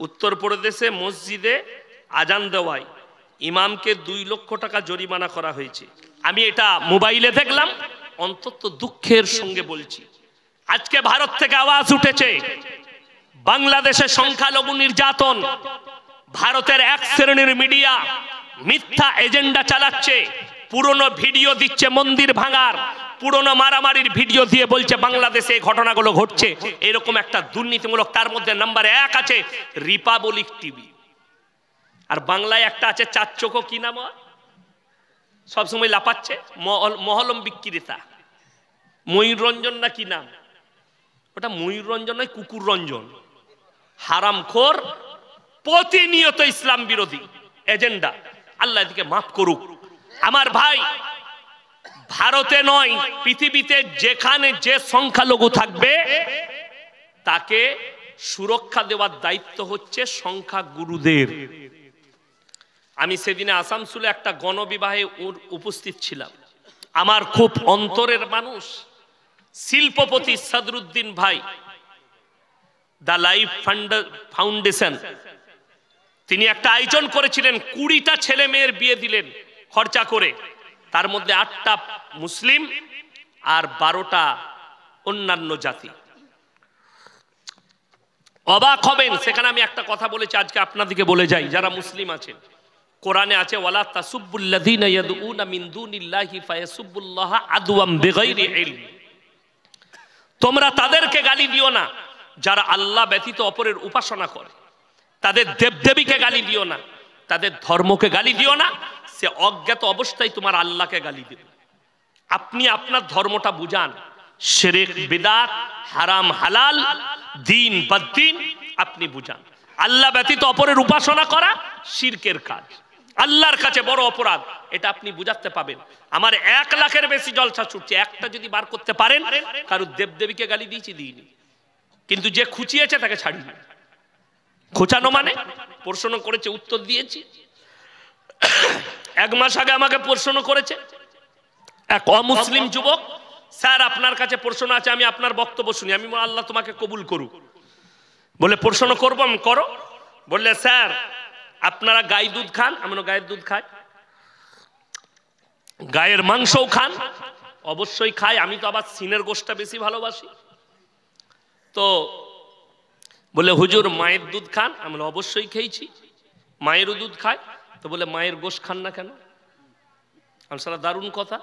উত্তরপ্রদেশে মসজিদে আজান দেওয়ায় ইমামকে 2 লক্ষ টাকা জরিমানা করা হয়েছে। আমি এটা মোবাইলে দেখলাম, অন্তত দুঃখের সঙ্গে বলছি। আজকে ভারত থেকে আওয়াজ উঠেছে বাংলাদেশে সংখ্যালঘু নির্যাতন, ভারতের এক শ্রেণীর মিডিয়া মিথ্যা এজেন্ডা চালাচ্ছে, পুরনো ভিডিও দিচ্ছে মন্দির ভাঙার, পুরনো মারামারির ভিডিও দিয়ে বলছে বাংলাদেশে এই ঘটনাগুলো ঘটছে। এরকম একটা দুর্নীতিমূলক, তার মধ্যে নাম্বার 1 আছে রিপাবলিক টিভি, আর বাংলায় একটা আছে চার চোখো, কি নাম সবসময় লাপাচ্ছে, মহলম বিক্রেতা, ময়ূর রঞ্জন না কি নাম ওটা, ময়ূর রঞ্জন নয়, কুকুর রঞ্জন, হারামখোর, প্রতিনিয়ত ইসলাম বিরোধী এজেন্ডা। আল্লাহ এদিকে মাফ করুক। আমার ভাই, ভারতে নয় পৃথিবীতে যেখানে যে সংখ্যালঘু থাকবে তাকে সুরক্ষা দেওয়ার দায়িত্ব হচ্ছে সংখ্যাগুরুদের। আমি সেদিনে আসানসোলে একটা গণবিবাহে উপস্থিত ছিলাম। আমার খুব অন্তরের মানুষ শিল্পপতি সদরুদ্দিন ভাই, দ্য লাইফ ফাউন্ডেশন, তিনি একটা আয়োজন করেছিলেন, 20টা ছেলে মেয়ের বিয়ে দিলেন খরচা করে, তার মধ্যে 8টা মুসলিম আর 12টা অন্যান্য জাতি। অবাক হবেন, সেখানে আমি একটা কথা বলেছি, আজকে আপনাদেরকে বলে যাই যারা মুসলিম আছেন, কোরআনে আছে ওয়ালা তাসুব্বুল্লাযীনা ইয়াদউনা মিন দুনিল্লাহি ফায়াসুব্বুল্লাহা আদওয়াম বিগাইরি ইলম, তোমরা তাদেরকে গালি দিও না যারা আল্লাহ ব্যতীত অপরের উপাসনা করে, তাদের দেবদেবীকে গালি দিও না, তাদের ধর্মকে গালি দিও না, সে অজ্ঞাত অবস্থায় তোমার আল্লাহকে গালি দেবে। আপনি আপনার ধর্মটা বুঝান, শিরক বিদআত, হারাম হালাল, দ্বীন বদ্দীন আপনি বুঝান। আল্লাহ ব্যতীত অপরের উপাসনা করা শিরকের কাজ, আল্লাহর কাছে বড় অপরাধ, এটা আপনি বুঝাতে পাবেন। আমার 1 লাখের বেশি জলসা ছুটছে, একটা যদি বার করতে পারেন কারণ দেবদেবীকে গালি দিয়েছি, দিইনি, কিন্তু যে খুঁচিয়েছে তাকে ছাড়ি না। খোঁচানো মানে প্রশ্ন করেছে, উত্তর দিয়েছি। 1 মাস আগে আমাকে প্রশ্ন করেছে এক অমুসলিম যুবক, স্যার আপনার কাছে প্রশ্ন আছে, আমি আপনার বক্তব্য শুনি। আমি আল্লাহ তোমাকে কবুল করুক। বলে প্রশ্ন করবো, আমি করো। বললে স্যার আপনারা গাই দুধ খান? আমি গায়ের দুধ খাই। গায়ের মাংসও খান? অবশ্যই খাই, আমি তো আবার সিনের গোশটা বেশি ভালোবাসি। তো বলে হুজুর মায়ের দুধ খান? আমি অবশ্যই খেয়েছি, মায়েরও দুধ খায়। তো বলে মায়ের গোশ খান না কেন? আমি সারা দারুণ কথা।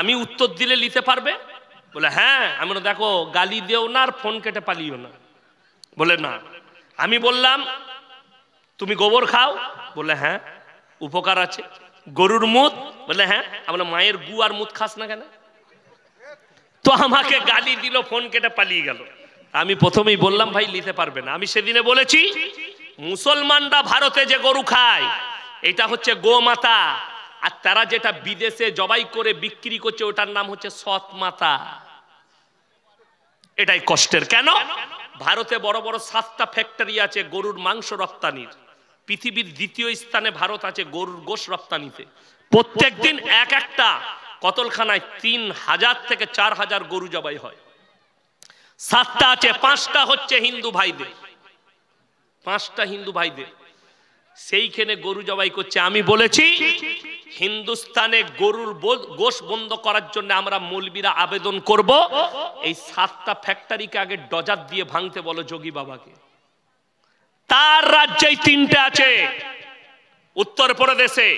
আমি উত্তর দিলে নিতে পারবে? বলে হ্যাঁ। আমি দেখো গালি দেও না আর ফোন কেটে পালিও না। বলে না। আমি বললাম তুমি গোবর খাও? বলে হ্যাঁ, উপকার আছে। গরুর মুত? বলে হ্যাঁ। আমরা মায়ের গু আর মুত খাস না কেন? তো আমাকে গালি দিল, ফোন কেটে পালিয়ে গেল। আমি প্রথমেই বললাম ভাই নিতে পারবে না। আমি সেদিনে বলেছি মুসলমানরা ভারতে যে গরু খায় এটা হচ্ছে গোমাতা, আর তারা যেটা বিদেশে জবাই করে বিক্রি করছে ওটার নাম হচ্ছে সৎ মাতা। এটাই কষ্টের। কেন? ভারতে বড় বড় 7টা ফ্যাক্টরি আছে গরুর মাংস রপ্তানির। পৃথিবীর 2য় স্থানে ভারত আছে গরুর গোশ রপ্তানিতে। প্রত্যেক দিন একটা কতলখানায় 3000 থেকে 4000 গরু জবাই হয়। 7টা আছে, 5টা হচ্ছে হিন্দু ভাইদের, 5টা হিন্দু ভাইদের, সেইখানে গরু জবাই করছে। আমি বলেছি হিন্দুস্তানে গরুর গোশ বন্ধ করার জন্য আমরা মৌলবীরা আবেদন করব, এই 7টা ফ্যাক্টরিকে আগে ডজার দিয়ে ভাঙতে বলো যোগী বাবাকে। তার রাজ্যে 3টে আছে উত্তরপ্রদেশে,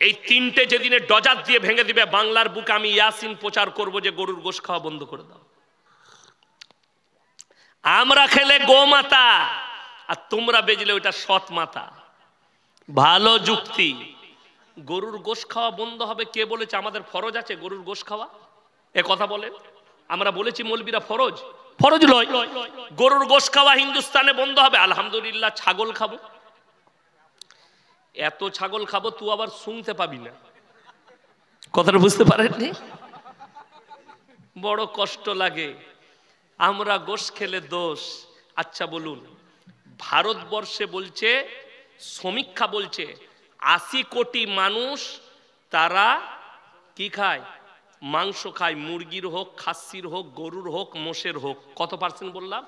এই 3টে যেদিনে ডজার দিয়ে ভেঙে দিবে বাংলার বুকে আমি ইয়াসিন প্রচার করব যে গরুর গোশ খাওয়া বন্ধ করে দাও। আমরা খেলে গোমাতা আর তোমরা বেজলে ওইটা সৎ মাতা। ভালো যুক্তি। গরুর গোশ খাওয়া বন্ধ হবে কে বলেছে? আমাদের ফরজ আছে গরুর গোশ খাওয়া? এ কথা বলেন। আমরা বলেছি মৌলবীরা ফরজ? ফরজ নয়। গরুর গোশ খাওয়া হিন্দুস্তানে বন্ধ হবে? আলহামদুলিল্লাহ। ছাগল খাবো, এত ছাগল খাবো তুই আবার শুনতে পাবি না। কথাটা বুঝতে পারেননি? বড় কষ্ট লাগে। আমরা গোশ খেলে দোষ। আচ্ছা বলুন, ভারতবর্ষে বলছে, সমীক্ষা বলছে 80 কোটি মানুষ তারা কি খায়? মাংস খায়। মুরগির হোক, খাসির হোক, গরুর হোক, মোষের হোক। কত পার্সেন্ট বললাম?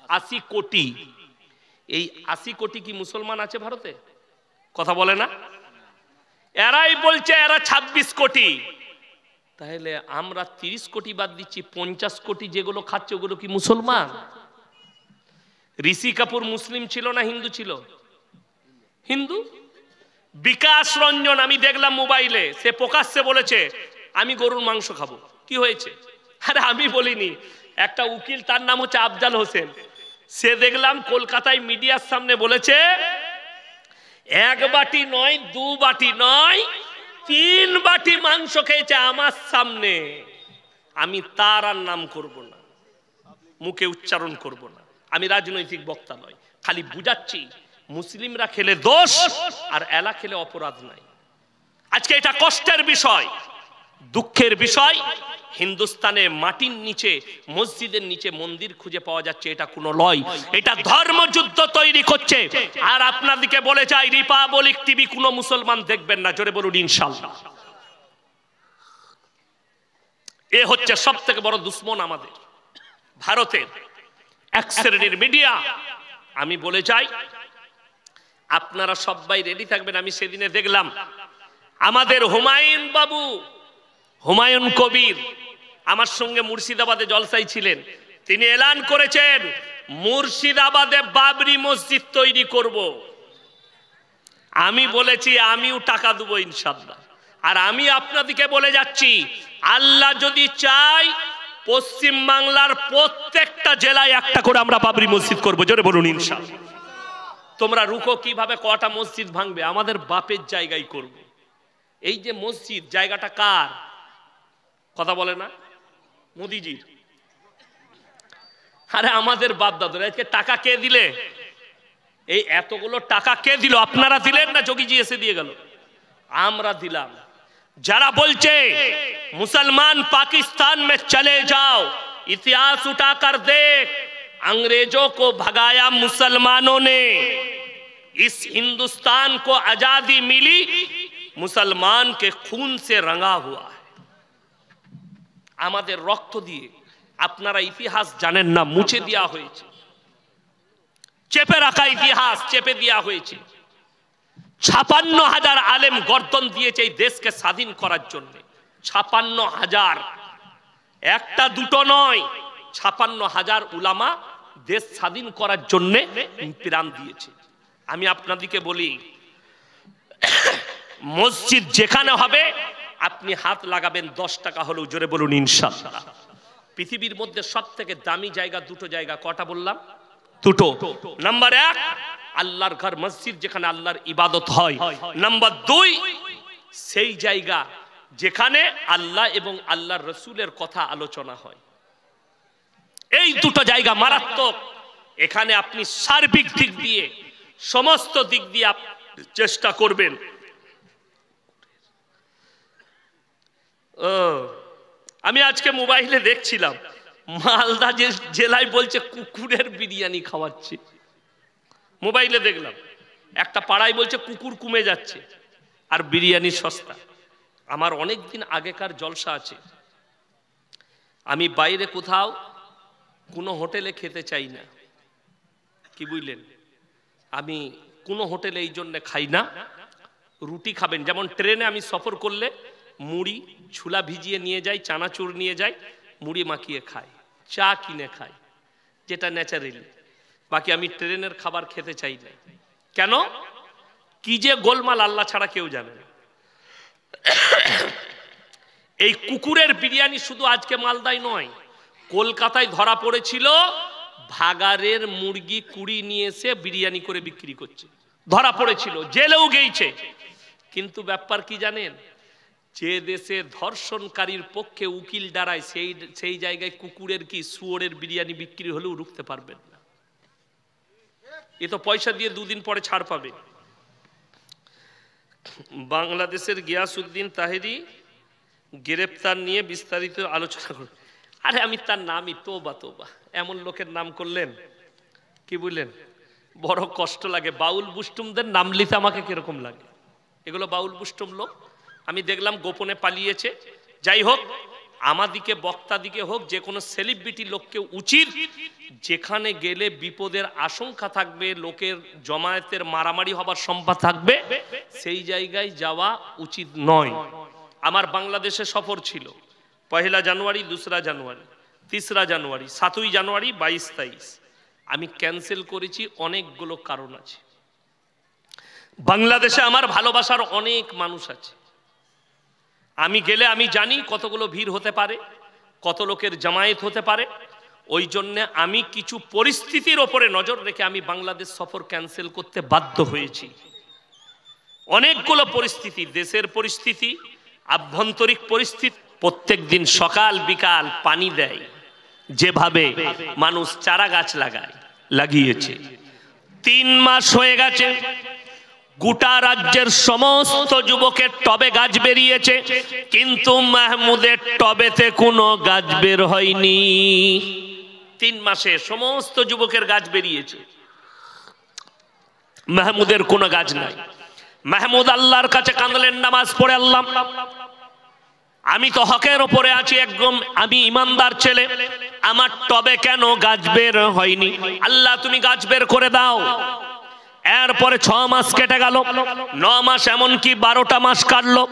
80 কোটি। এই 80 কোটি কি মুসলমান আছে ভারতে? কথা বলে না? এরাই বলছে এরা 26 কোটি। তাহলে আমরা 30 কোটি বাদ দিচ্ছি, 50 কোটি যেগুলো খাচ্ছে ওগুলো কি মুসলমান? ঋষি কাপুর মুসলিম ছিল না হিন্দু ছিল? হিন্দু। বিকাশ রঞ্জন আমি দেখলাম মোবাইলে, সে প্রকাশ্যে বলেছে আমি গরুর মাংস খাবো। কি হয়েছে? আরে আমি বলিনি, একটা উকিল তার নাম হচ্ছে আফজাল হোসেন, সে দেখলাম কলকাতায় মিডিয়ার সামনে বলেছে 1 বাটি নয় 2 বাটি নয় 3 বাটি মাংস খেয়েছে আমার সামনে। আমি তার আর নাম করব না, মুখে উচ্চারণ করব না, আমি রাজনৈতিক বক্তা নয়, খালি বুঝাচ্ছি মুসলিমরা খেলে দোষ আর এলা খেলে অপরাধ নাই। আজকে এটা কষ্টের বিষয়, দুঃখের বিষয়, হিন্দুস্তানে মাটির নিচে মসজিদের নিচে মন্দির খুঁজে পাওয়া যাচ্ছে, এটা কোনো লয়, এটা ধর্মযুদ্ধ তৈরি করছে। আর আপনাদেরকে বলে যাই, রিপাবলিক টিভি কোনো মুসলমান দেখবেন না, জোরে বলুন ইনশাআল্লাহ। এ হচ্ছে সব থেকে বড় দুশ্মন আমাদের ভারতের এক শ্রেণীর মিডিয়া। আমি বলে যাই আপনারা সবাই রেডি থাকবেন। আমি সেদিনে দেখলাম আমাদের হুমায়ুন বাবু, হুমায়ুন কবির আমার সঙ্গে মুর্শিদাবাদে জলসায় ছিলেন, তিনি এলান করেছেন মুর্শিদাবাদে বাবরি মসজিদ তৈরি করব। আমি বলেছি আমিও টাকা দেবো ইনশাআল্লাহ। আর আমি আপনাদেরকে বলে যাচ্ছি, আল্লাহ যদি চাই পশ্চিম বাংলার প্রত্যেকটা জেলায় একটা করে আমরা বাবরি মসজিদ করবো, জোরে বলুন ইনশাআল্লাহ। তোমরা রুকো কিভাবে, কটা মসজিদ ভাঙবে, আমাদের বাপের জায়গায় করব। এই যে মসজিদ, জায়গাটা কার? কথা বলে না? মোদিজির। আরে আমাদের বাপ দাদুরা, আজকে টাকা কে দিলে? এই এতগুলো টাকা কে দিল? আপনারা দিলেন না যোগীজি এসে দিয়ে গেল? আমরা দিলাম। যারা বলছে মুসলমান पाकिस्तान में चले जाओ, इतिहास उठाकर देख, अंग्रेजों को भगाया मुसलमानों ने, इस हिंदुस्तान को आजादी मिली मुसलमान के खून से रंगा हुआ है। আমাদের রক্ত দিয়ে, আপনারা ইতিহাস জানেন না, মুছে দেওয়া হয়েছে, চেপে রাখা ইতিহাস চেপে দেওয়া হয়েছে। 56,000 আলেম গর্দন দিয়েছে এই দেশকে স্বাধীন করার জন্য। 56,000, একটা দুটো নয়, 56,000 উলামা দেশ স্বাধীন করার জন্য প্রাণ দিয়েছে। আমি আপনাদেরকে বলি, মসজিদ যেখানে হবে আপনি হাত লাগাবেন 10 টাকা হলেও, জোরে বলুন ইনশাআল্লাহ। পৃথিবীর মধ্যে সব থেকে দামি জায়গা দুটো জায়গা, কটা বললাম? দুটো। নাম্বার 1 আল্লাহর ঘর মসজিদ, যেখানে আল্লাহর ইবাদত হয়। নাম্বার 2 সেই জায়গা যেখানে আল্লাহ এবং আল্লাহর রসুলের কথা আলোচনা হয়। এই দুটো জায়গা মারাত্মক। এখানে আপনি সার্বিক দিক দিয়ে, সমস্ত দিক দিয়ে চেষ্টা করবেন। আমি আজকে মোবাইলে দেখছিলাম মালদা জেলায় বলছে কুকুরের বিরিয়ানি খাওয়াচ্ছে। মোবাইলে দেখলাম একটা পাড়ায় বলছে কুকুর কমে যাচ্ছে আর বিরিয়ানি সস্তা। আমার অনেক দিন আগেকার জলসা আছে, আমি বাইরে কোথাও কোনো হোটেলে খেতে চাই না, কি বুঝলেন? আমি কোনো হোটেলে এই জন্য খাই না। রুটি খাবেন, যেমন ট্রেনে আমি সফর করলে মুড়ি ছোলা ভিজিয়ে নিয়ে যাই, চানাচুর নিয়ে যাই, মুড়ি মাখিয়ে খাই, চা কিনে খাই, যেটা ন্যাচারালি। বাকি আমি ট্রেনের খাবার খেতে চাই না। কেন? কি যে গোলমাল আল্লাহ ছাড়া কেউ জানে না। এই কুকুরের বিরিয়ানি শুধু আজকে মালদায় নয়, কলকাতায় ধরা পড়েছিল ভাগাড়ের মুরগি কুড়ি নিয়ে এসে বিরিয়ানি করে বিক্রি করছে, ধরা পড়েছিল, জেলেও গেছে। কিন্তু ব্যাপার কি জানেন? যে দেশে ধর্ষণকারীর পক্ষে উকিল দাঁড়ায় সেই জায়গায় কুকুরের কি শুয়োরের বিরিয়ানি বিক্রি হলেও রুখতে পারবেন না। এ তো পয়সা দিয়ে 2 দিন পরে ছাড় পাবে। বাংলাদেশের গিয়াসউদ্দিন তাহেরি গ্রেপ্তার নিয়ে বিস্তারিত আলোচনা করুন। আরে আমি তার নামই তোবা তোবা, এমন লোকের নাম করলেন, কি বুঝলেন? বড় কষ্ট লাগে। বাউল বুষ্টুমদের নাম লিতে আমাকে কিরকম লাগে। এগুলো বাউল বুষ্টুম লোক। আমি দেখলাম গোপনে পালিয়েছে। যাই হোক, আমাদিকে বক্তা দিকে হোক, যে কোনো সেলিব্রিটি লোককে উচিত যেখানে গেলে বিপদের আশঙ্কা থাকবে, লোকের জমায়েতের মারামারি হবার সম্ভব থাকবে, সেই জায়গায় যাওয়া উচিত নয়। আমার বাংলাদেশে সফর ছিল 1 জানুয়ারি, 2 জানুয়ারি, 3 জানুয়ারি, 7 জানুয়ারি, 22, 23। আমি ক্যান্সেল করেছি, অনেকগুলো কারণ আছে। বাংলাদেশে আমার ভালোবাসার অনেক মানুষ আছে, আমি গেলে আমি জানি কতগুলো ভিড় হতে পারে, কত লোকের জামায়াত হতে পারে। ওই জন্য আমি কিছু পরিস্থিতির ওপরে নজর রেখে আমি বাংলাদেশ সফর ক্যান্সেল করতে বাধ্য হয়েছি। অনেকগুলো পরিস্থিতি, দেশের পরিস্থিতি, আভ্যন্তরিক পরিস্থিতি। প্রত্যেক দিন সকাল বিকাল পানি দেয়, যেভাবে মানুষ চারা গাছ লাগিয়েছে। 3 মাস হয়ে গেছে, গোটা রাজ্যের সমস্ত যুবকের টবে গাছ বেরিয়েছে, কিন্তু মাহমুদের টবেতে কোনো গাছ বের হয়নি। 3 মাসে সমস্ত যুবকের গাছ বেরিয়েছে, মাহমুদের কোনো গাছ নাই। মাহমুদ আল্লাহর কাছে কাঁদলেন, নামাজ পড়ে, আল্লাহ আমি তো হকের ওপরে আছি, একদম আমি ইমানদার ছেলে, আমার টবে কেন গাছ বের হয়নি? আল্লাহ তুমি গাছ বের করে দাও। এরপরে 6 মাস কেটে গেল, 9 মাস, এমনকি 12টা মাস কাটলো,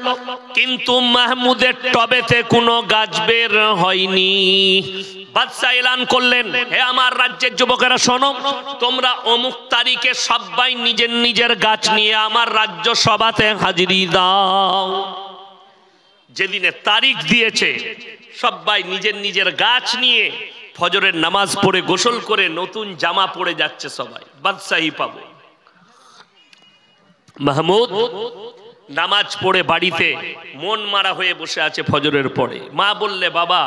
কিন্তু মাহমুদের টবেতে কোনো গাছ বের হয়নি। বাদশা এলান করলেন, হে আমার রাজ্যের যুবকেরা শোনো, তোমরা অমুক তারিখে সবাই নিজের নিজের গাছ নিয়ে আমার রাজ্য সভাতে হাজিরি দাও। যেদিনে তারিখ দিয়েছে, সবাই নিজের নিজের গাছ নিয়ে ফজরের নামাজ পড়ে গোসল করে নতুন জামা পরে যাচ্ছে সবাই, বাদশাহী পাবো। মাহমুদ নামাজ পড়ে বাড়িতে মন মারা হয়ে বসে আছে ফজরের পরে। মা বললে, বাবা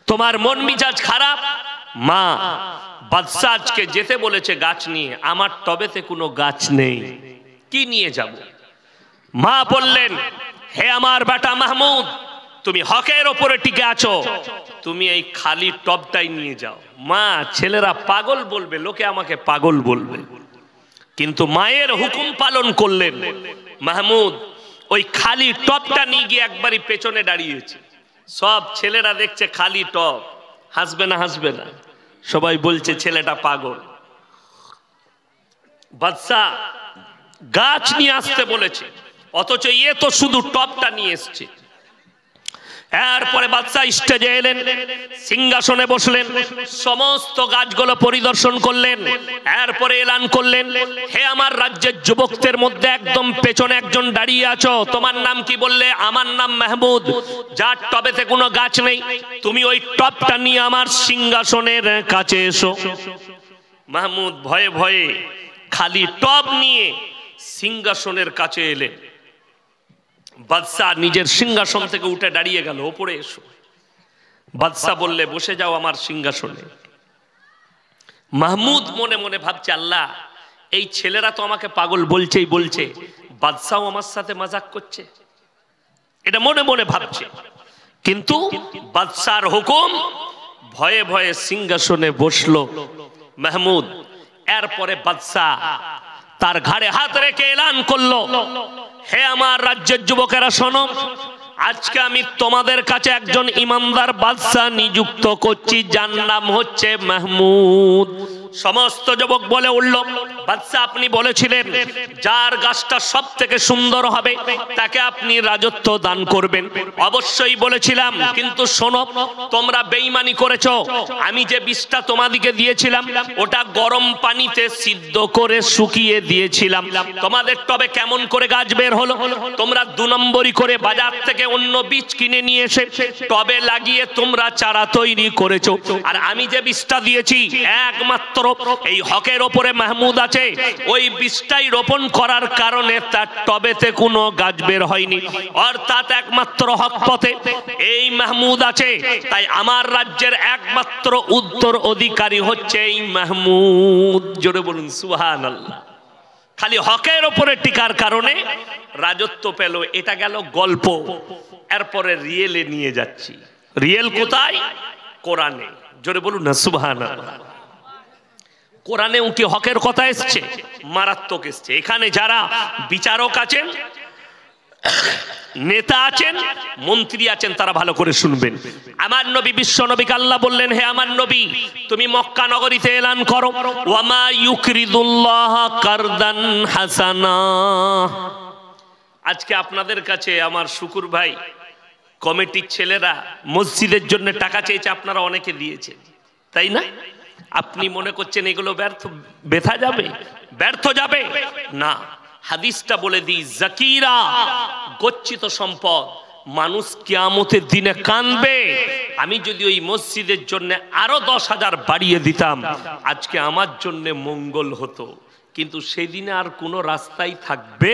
তোমার মন মিজাজ খারাপ? মা, বাদশা আজকে যেতে বলেছে গাছ নিয়ে, আমার টবেতে কোনো গাছ নেই, কি নিয়ে যাব? মা বললেন, হে আমার বেটা মাহমুদ, তুমি হকের ওপরে টিকে আছো, তুমি এই খালি টবটাই নিয়ে যাও। মা, ছেলেরা পাগল বলবে, লোকে আমাকে পাগল বলবে, কিন্তু মায়ের হুকুম পালন করলেন। মাহমুদ ওই খালি টবটা নিয়ে গিয়ে একবারই পেছনে দাঁড়িয়েছে। সব ছেলেরা দেখছে খালি টব, হাসবে না হাসবে না? সবাই বলছে ছেলেটা পাগল। বাদশা গাছ নিয়ে আসতে বলেছে, অথচ এ তো শুধু টবটা নিয়ে এসছে। এরপরে বাদশা স্টেজে এলেন, সিংহাসনে বসলেন, সমস্ত গাছগুলো পরিদর্শন করলেন। এরপরে এলান করলেন, হে আমার রাজ্যের যুবকদের মধ্যে একদম পেছনে একজন দাঁড়িয়ে আছো, তোমার নাম কি? বললে, আমার নাম মাহমুদ, যার টবেতে কোনো গাছ নেই, তুমি ওই টবটা নিয়ে আমার সিংহাসনের কাছে এসো। মাহমুদ ভয়ে ভয়ে খালি টব নিয়ে সিংহাসনের কাছে এলেন। বাদশা নিজের সিংহাসন থেকে উঠে দাঁড়িয়ে গেল, ওপরে এসো। বাদশা বললে, বসে যাও আমার সিংহাসনে। মাহমুদ মনে মনে ভাবছে, আল্লাহ এই ছেলেরা তো আমাকে পাগল বলছেই বলছে, বাদশাও আমার সাথে মজাক করছে, এটা মনে মনে ভাবছে। কিন্তু বাদশার হুকুম, ভয়ে ভয়ে সিংহাসনে বসলো মাহমুদ। এরপরে বাদশা তার ঘাড়ে হাত রেখে এলান করলো, হে আমার রাজ্যের যুবকেরা শোনো, আজকে আমি তোমাদের কাছে একজন ইমানদার বাদশা নিযুক্ত করছি, যার নাম হচ্ছে মাহমুদ। সমস্ত যুবক বলে উঠল, বাদশা আপনি বলেছিলেন যার গাছটা সব থেকে সুন্দর হবে তাকে আপনি রাজত্ব দান করবেন। অবশ্যই বলেছিলাম, কিন্তু শোনো, তোমরা বেঈমানি করেছো। আমি যে বীজটা তোমাদিকে দিয়েছিলাম ওটা গরম পানিতে সিদ্ধ করে শুকিয়ে দিয়েছিলাম। তোমাদের টবে কেমন করে গাছ বের হলো? তোমরা 2 নম্বরই করে বাজার থেকে অন্য বীজ কিনে নিয়ে এসে টবে লাগিয়ে তোমরা চারা তৈরি করেছো। আর আমি যে বীজটা দিয়েছি, একমাত্র এই হকের ওপরে মাহমুদ আছে, ওই বীজটাই রোপণ করার কারণে তার টবেতে কোনো গাছ বের হয়নি। অর্থাৎ একমাত্র হক পথে এই মাহমুদ আছে, তাই আমার রাজ্যের একমাত্র উত্তর অধিকারী হচ্ছে এই মাহমুদ। জোরে বলুন সুবহানাল্লাহ। খালি হকের ওপরে টিকার কারণে রাজত্ব পেল। এটা গেল গল্প। এরপরে রিয়েলে নিয়ে যাচ্ছি। রিয়েল কোথায়? কোরআনে। জোরে বলুন না সুবহানাল্লাহ। কোরআনেও কি হকের কথা এসছে? মারাত্মক এসছে। এখানে যারা বিচারক আছেন নেতা আছেন, মন্ত্রী আছেন, তারা ভালো করে শুনবেন। আমার নবী বিশ্ব নবীকে আল্লাহ বললেন, হে আমার নবী, তুমি মক্কা নগরীতে এলান করো, ওয়ামা ইউকরিদুল্লাহ কারদান হাসানা। আজকে আপনাদের কাছে আমার শুকুর ভাই, কমিটির ছেলেরা মসজিদের জন্য টাকা চেয়েছে, আপনারা অনেকে দিয়েছেন, তাই না? আপনি মনে করছেন এগুলো ব্যর্থ যাবে, ব্যর্থ যাবে না। হাদিসটা বলে দিই, জাকিরা গচ্ছিত সম্পদ, মানুষ কিয়ামতের দিনে কাঁদবে। আমি যদি ওই মসজিদের জন্য আরো 10,000 বাড়িয়ে দিতাম, আজকে আমার জন্য মঙ্গল হতো, কিন্তু সেদিনে আর কোনো রাস্তাই থাকবে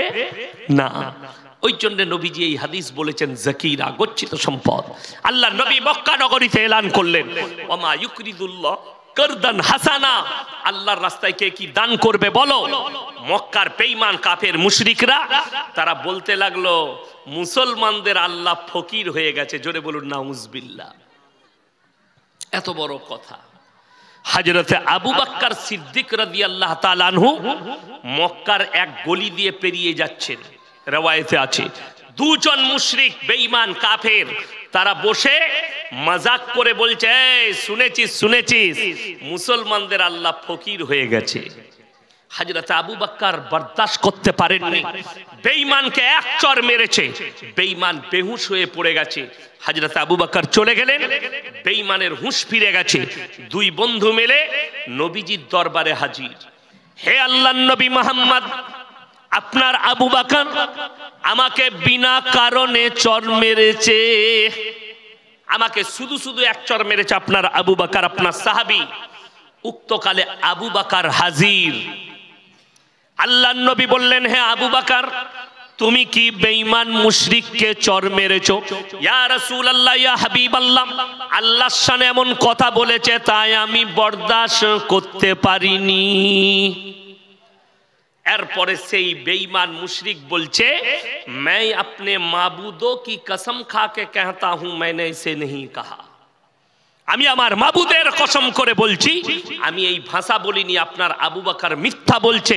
না। ওই জন্য নবীজি এই হাদিস বলেছেন, জাকিরা গচ্ছিত সম্পদ। আল্লাহ নবী মক্কা নগরীতে এলান করলেন, ওমা ইউকরিদুল্লাহ কারদান হাসানা, আল্লাহর রাস্তায় কে কি দান করবে বলো। মক্কার বেঈমান কাফের মুশরিকরা তারা বলতে লাগলো, মুসলমানদের আল্লাহ ফকির হয়ে গেছে। জোরে বলুন নাউজুবিল্লাহ। এত বড় কথা। হযরতে আবু বকর সিদ্দিক রাদিয়াল্লাহু তাআলা আনহু মক্কার এক গলি দিয়ে পেরিয়ে যাচ্ছেন। রওয়ায়েতে আছে, দুজন মুশরিক বেঈমান কাফের তারা বসে মজাক করে বলছে, এই শুনেছিস শুনেছিস মুসলমানদের আল্লাহ ফকির হয়ে গেছে। হযরত আবু বকর বরদাশত করতে পারেননি, বেঈমানকে এক চর মেরেছে, বেঈমান বেহুশ হয়ে পড়ে গেছে। হযরত আবু বকর চলে গেলেন, বেঈমানের হুঁশ ফিরে গেছে। দুই বন্ধু মিলে নবীজির দরবারে হাজির। হে আল্লাহর নবী মুহাম্মদ, আপনার আবু বকর আমাকে বিনা কারণে চর মেরেছে, আমাকে শুধু শুধু এক চর মেরেছে আপনার আবু বকর, আপনার সাহাবী। উক্তকালে আবু বকর হাজির। আল্লাহর নবী বললেন, হে আবু বকর, তুমি কি বেঈমান মুশরিককে চর মেরেছো? ইয়া রাসূলুল্লাহ, ইয়া হাবিবাল্লাহ, আল্লাহর শানে এমন কথা বলেছে, তাই আমি বরদাশত করতে পারিনি। এরপরে সেই বেঈমান মুশরিক বলছে, मैं अपने माबूदों की कसम खा के कहता हूं मैंने इसे नहीं कहा, আমি আমার মাবুদের কসম করে বলছি আমি এই ভাষা বলিনি। আপনার আবু বকর মিথ্যা বলছে,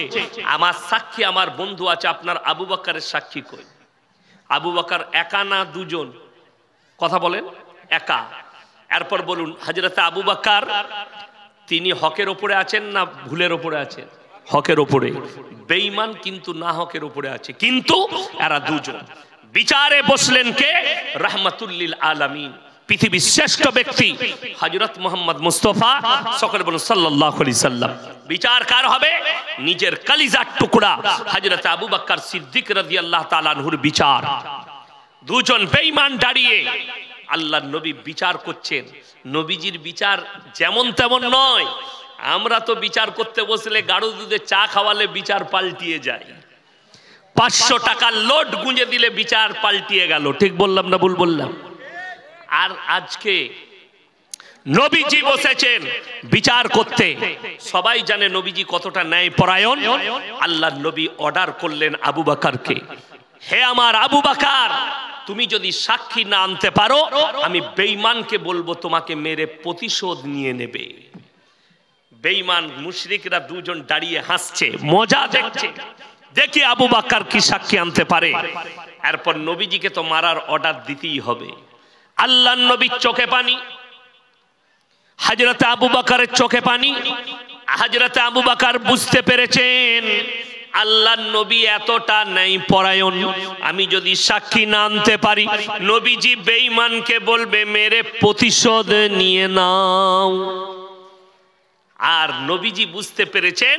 আমার সাক্ষী আমার বন্ধু আছে। আপনার আবু বকরের সাক্ষী কই? আবু বকর একা না দুজন? কথা বলেন, একা। এরপর বলুন, হযরত আবু বকর তিনি হকের উপরে আছেন না ভুলের উপরে আছেন? হকের উপরে। বেঈমান কিন্তু না হকের উপরে আছে, কিন্তু এরা দুজন বিচারে বসলেন কে? রাহমাতুল লিল আলামিন, পৃথিবীর শ্রেষ্ঠ ব্যক্তি হযরত মুহাম্মদ মুস্তাফা সকলে বলুন সাল্লাল্লাহু আলাইহি সাল্লাম। বিচার কার হবে? নিজের কলিজার টুকরা হযরত আবু বকর সিদ্দিক রাদিয়াল্লাহু তাআলা আনহুর বিচার। দুজন বেঈমান দাঁড়িয়ে আল্লাহর নবী বিচার করছেন। নবীজির বিচার যেমন তেমন নয়। আমরা তো বিচার করতে বসলে গাঢ় দুধে চা খাওয়ালে বিচার পাল্টিয়ে যায়, 500 টাকার লোড গুঁজে দিলে বিচার পাল্টিয়ে গেল। ঠিক বললাম না ভুল বললাম? আর আজকে নবীজি বসেছেন বিচার করতে। সবাই জানে নবীজি কতটা ন্যায়পরায়ণ। আল্লাহর নবী অর্ডার করলেন আবু বকরকে, হে আমার আবু বকর, তুমি যদি সাক্ষী না আনতে পারো, আমি বেঈমানকে বলবো তোমাকে মেরে প্রতিশোধ নিয়ে নেবে। বেঈমান মুশরিকরা দুজন দাঁড়িয়ে হাসছে, মজা দেখছে, দেখি আবু বকর কি সাক্ষী আনতে পারে। এরপর নবীজিকে তো মারার অর্ডার দিতেই হবে। আল্লাহর নবীর চোখে পানি, হযরত আবু বকরের চোখে পানি। হযরত আবু বকর বুঝতে পেরেছেন আল্লাহর নবী এতটা ন্যায়পরায়ণ, আমি যদি সাক্ষী না আনতে পারি, নবীজি বেঈমানকে বলবে মেরে প্রতিশোধ নিয়ে নাও। আর নবীজি বুঝতে পেরেছেন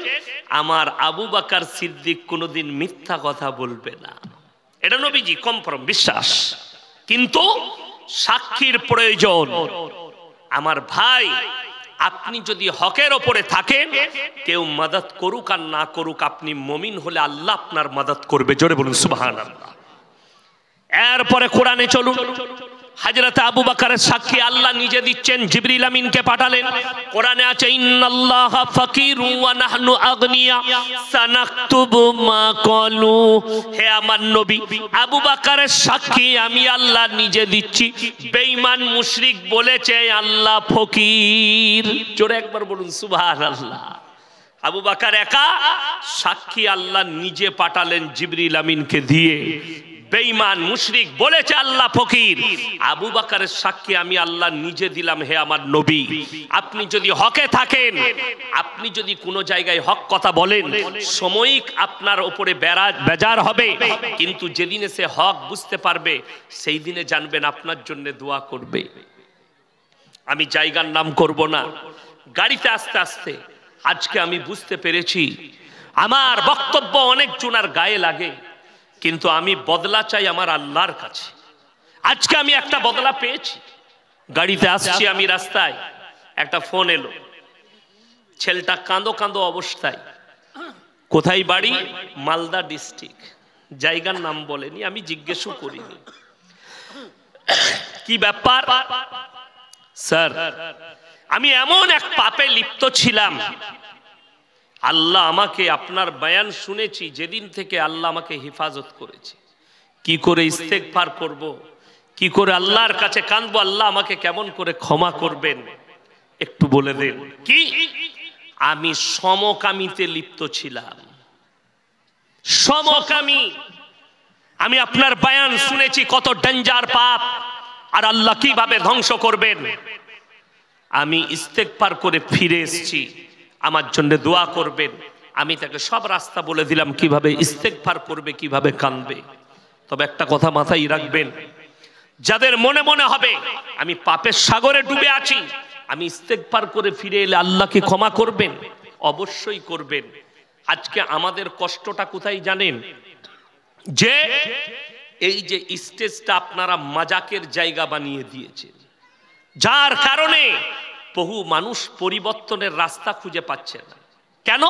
আমার আবু বকর সিদ্দিক কোনোদিন মিথ্যা কথা বলবে না। এটা নবীজি কনফার্ম বিশ্বাস। কিন্তু সাক্ষীর প্রয়োজন। আমার ভাই, আপনি যদি হকের ওপরে থাকেন, কেউ মদদ করুক আর না করুক, আপনি মুমিন হলে আল্লাহ আপনার মদদ করবে। জোরে বলুন সুবহানাল্লাহ। এরপরে কোরআনে চলুন। হযরত আবু বকরের সাক্ষী আল্লাহ নিজে দিচ্ছেন, জিবরিল আমিনকে পাঠালেন। কোরআনে আছে, ইন্নাল্লাহা ফাকিরু ওয়া নাহনু আগনিয়া সানাকতুবু মা ক্বালু। হে আমার নবী, আবু বকরের সাক্ষী আমি আল্লাহ নিজে দিচ্ছি। বেঈমান মুশরিক বলেছে আল্লাহ ফকির। জোরে একবার বলুন সুবহানাল্লাহ। আবু বকর একা, সাক্ষী আল্লাহ নিজে পাঠালেন জিবরিল আমিনকে দিয়ে। বেঈমান মুশরিক বলেছে আল্লাহ ফকির, আবু বকরের সাক্ষী আমি আল্লাহ নিজে দিলাম, হে আমার নবী, আপনি যদি হকে থাকেন, আপনি যদি কোনো জায়গায় হক কথা বলেন, সাময়িক আপনার উপরে বেজার হবে, কিন্তু যেদিনে সে হক বুঝতে পারবে সেই দিনে জানবেন আপনার জন্য দোয়া করবে। আমি জায়গার নাম করব না। গাড়িতে আস্তে আস্তে আজকে আমি বুঝতে পেরেছি আমার বক্তব্য অনেক জনের গায়ে লাগে, কিন্তু আমি বদলা চাই আমার আল্লাহর কাছে। আজকে আমি একটা বদলা পেয়েছি। গাড়িতে আসছি আমি, রাস্তায় একটা ফোন এলো, ছেলেটা কাঁদো কাঁদো অবস্থায়। কোথায় বাড়ি? মালদা ডিস্ট্রিক্ট, জায়গার নাম বলেনি, আমি জিজ্ঞেসও করিনি। কি ব্যাপার স্যার? আমি এমন এক পাপে লিপ্ত ছিলাম, আল্লাহ আমাকে, আপনার বয়ান শুনেছি যেদিন থেকে আল্লাহ আমাকে হেফাজত করেছে। কি করে ইস্তেগফার করব, কি করে আল্লাহর কাছে কাঁদবো, আল্লাহ আমাকে কেমন করে ক্ষমা করবেন একটু বলে দেন। কি? আমি সমকামিতে লিপ্ত ছিলাম, সমকামী। আমি আপনার বয়ান শুনেছি কত ডেঞ্জার পাপ, আর আল্লাহ কিভাবে ধ্বংস করবেন। আমি ইস্তেগফার করে ফিরে এসেছি, আমার জন্য দোয়া করবেন। আমি তাকে সব রাস্তা বলে দিলাম কিভাবে ইস্তেগফার করবে, কিভাবে কাঁদবে। তবে একটা কথা মাথায় রাখবেন, যাদের মনে মনে হবে আমি পাপের সাগরে ডুবে আছি, আমি ইস্তেগফার করে ফিরে এলে আল্লাহ কি ক্ষমা করবেন? অবশ্যই করবেন। আজকে আমাদের কষ্টটা কোথায় জানেন? যে এই যে স্টেজটা আপনারা মাজাকের জায়গা বানিয়ে দিয়েছেন, যার কারণে বহু মানুষ পরিবর্তনের রাস্তা খুঁজে পাচ্ছে না। কেন?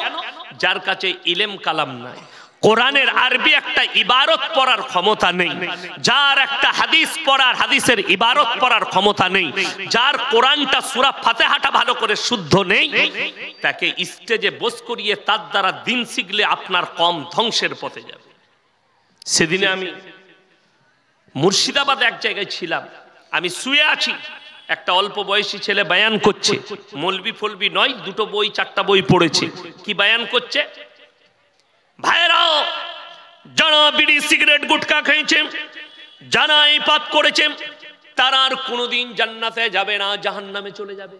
যার কাছে ইলম কালাম নাই, কোরআনের আরবি একটা ইবারত পড়ার ক্ষমতা নেই, যার একটা হাদিস পড়ার, হাদিসের ইবারত পড়ার ক্ষমতা নেই, যার কোরআনটা সূরা ফাতিহাটা ভালো করে শুদ্ধ নেই, তাকে স্টেজে বস করিয়ে তার দ্বারা দিন শিখলে আপনার কম ধ্বংসের পথে যাবে। সেদিনে আমি মুর্শিদাবাদ এক জায়গায় ছিলাম, আমি শুয়ে আছি, একটা অল্প বয়সী ছেলে বয়ান করছে, মৌলবি ফলবি নয়, দুটো বই চারটা বই পড়েছে। কি বয়ান করছে? ভাইরাও, যারা বিড়ি সিগারেট গুটখা খেয়েছে, যারা এই পাপ করেছে, তারা আর কোনোদিন জান্নাতে যাবে না, জাহান্নামে চলে যাবে।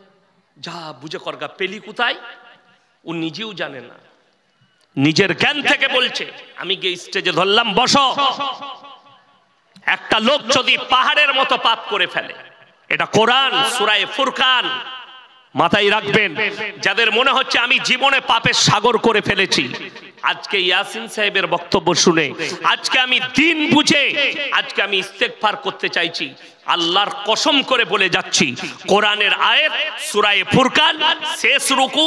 যা বুঝে করগা, পেলি কোথায় ও নিজেও জানে না, নিজের জ্ঞান থেকে বলছে। আমি গিয়ে স্টেজে ধরলাম, বসো। একটা লোক যদি পাহাড়ের মতো পাপ করে ফেলে, এটা কোরআন সূরা ফুরকান, মাথায় রাখবেন। যাদের মনে হচ্ছে আমি জীবনে পাপের সাগর করে ফেলেছি, আজকে ইয়াসিন সাহেবের বক্তব্য শুনে আজকে আমি দিন বুঝে আজকে আমি ইস্তেগফার করতে চাইছি। আল্লাহর কসম করে বলে যাচ্ছি, কোরআনের আয়াত সূরা ফুরকান শেষ রুকু,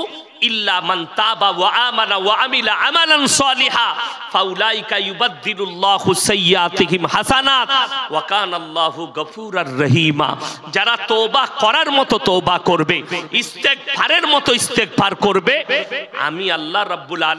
ইল্লা মান তাবা ওয়া আমানা ওয়া আমিলা আমালান সালিহা ফাউলাইকা ইউবাদদিলুল্লাহু সাইয়্যাতিহিম হাসানাত ওয়া কানাল্লাহু গফুরার রহিমা। যারা তওবা করার মতো তওবা করবে, ইস্তেগফারের মতো ইস্তেগফার করবে, আমি আল্লাহ রাব্বুল আলামিন